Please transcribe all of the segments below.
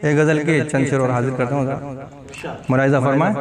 एक गज़ल के चंद शेर और हाजिर करता हूँ, मुलाहिज़ा फरमाएं।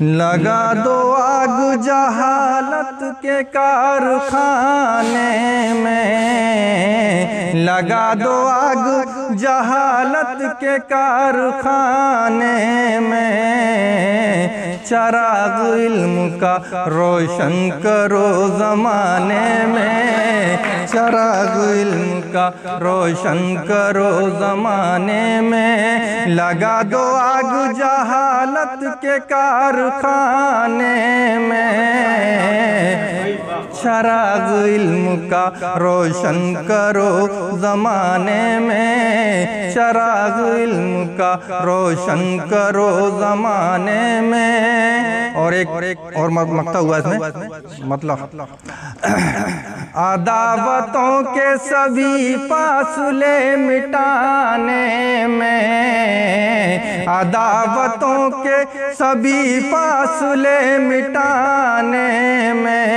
लगा दो आग जहालत के कारखाने में, लगा दो आग जहालत के कारखाने में, चराग इल्म का रोशन करो ज़माने में, चराग इल्म का रोशन करो ज़माने में। लगा दो आग जहालत के कारखाने में, चराग इल्म का रोशन करो ज़माने में, चराग इल्म का रोशन करो ज़माने में। और एक और मकता हुआ इसमें, मतलब अदावतों के सभी फासले मिटाने में, अदावतों के सभी फासले मिटाने में,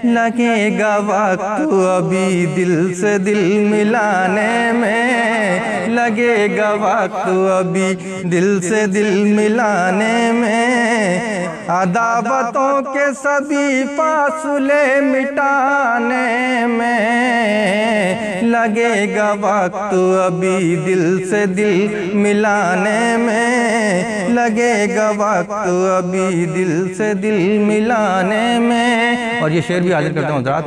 लगेगा वक्त अभी दिल से दिल मिलाने में, लगेगा वक्त अभी दिल से दिल मिलाने में। अदावतों के सभी फासले मिटाने में, लगेगा वक्त अभी दिल से दिल मिलाने में, लगेगा वक्त अभी दिल से दिल मिलाने में। और ये शेर भी हाजिर करता हूँ हज़रात।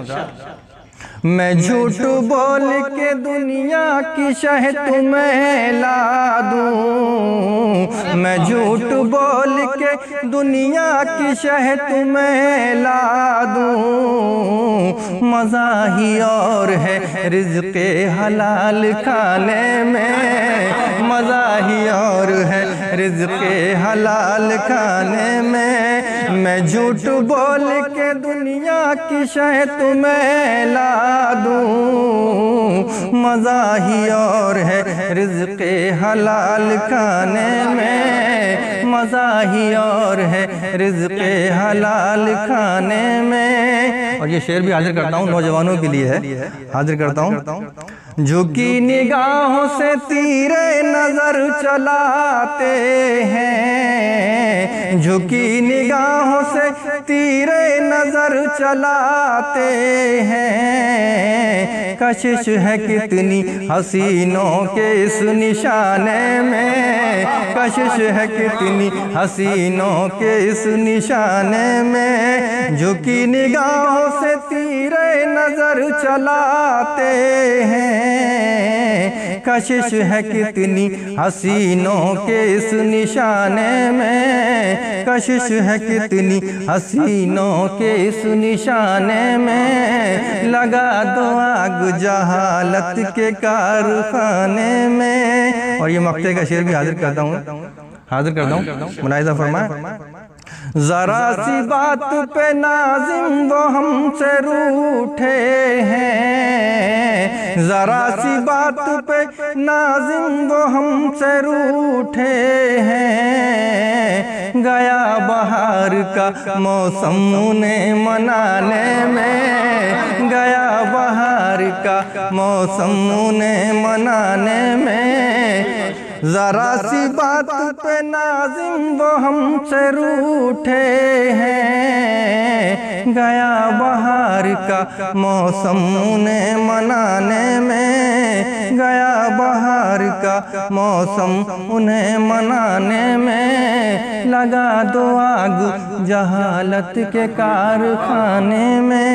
मैं झूठ बोल के दुनिया की शह तुम्हें ला दूं, मैं झूठ बोल के दुनिया की शह तुम्हें ला दूं, मज़ा ही और है रिज़्क़े हलाल खाने में, मज़ा ही और है रिज़्क़े हलाल खाने में। मैं झूठ बोल के दुनिया की शह तुम्हें ला दूं, मज़ा ही और है रिज़्क़े हलाल खाने में, मज़ा ही और है रिज़्क़े हलाल खाने में। और ये शेर भी हाजिर करता हूँ, नौजवानों के लिए है, हाजिर करता हूँ। झुकी निगाहों से तीरे नज़र चलाते हैं, झुकी निगाहों से तीरे नज़र चलाते हैं, कशिश है कितनी हसीनों के इस निशाने में, कशिश है कितनी हसीनों के इस निशाने में। झुकी निगाहों से तीरे नज़र चलाते हैं, कशिश है कितनी हसीनों के इस निशाने में, कशिश है कितनी हसीनों के इस निशाने में। लगा दो आग जहालत के कारखाने में। और ये मक्ते का शेर भी हाजिर करता हूँ, मुलाहिज़ा फरमाएं। ज़रा सी बात पे नाज़िम वो हमसे रूठे हैं, ज़रा सी बात पे नाज़िम वो हमसे रूठे हैं, गया बहार का मौसम उन्हें मनाने में, गया बहार का मौसम उन्हें मनाने में। ज़रा सी बात पे नाज़िम वो हमसे रूठे हैं, गया बहार का मौसम उन्हें मनाने में, गया बहार का मौसम उन्हें मनाने में। लगा दो आग जहालत के कारखाने में,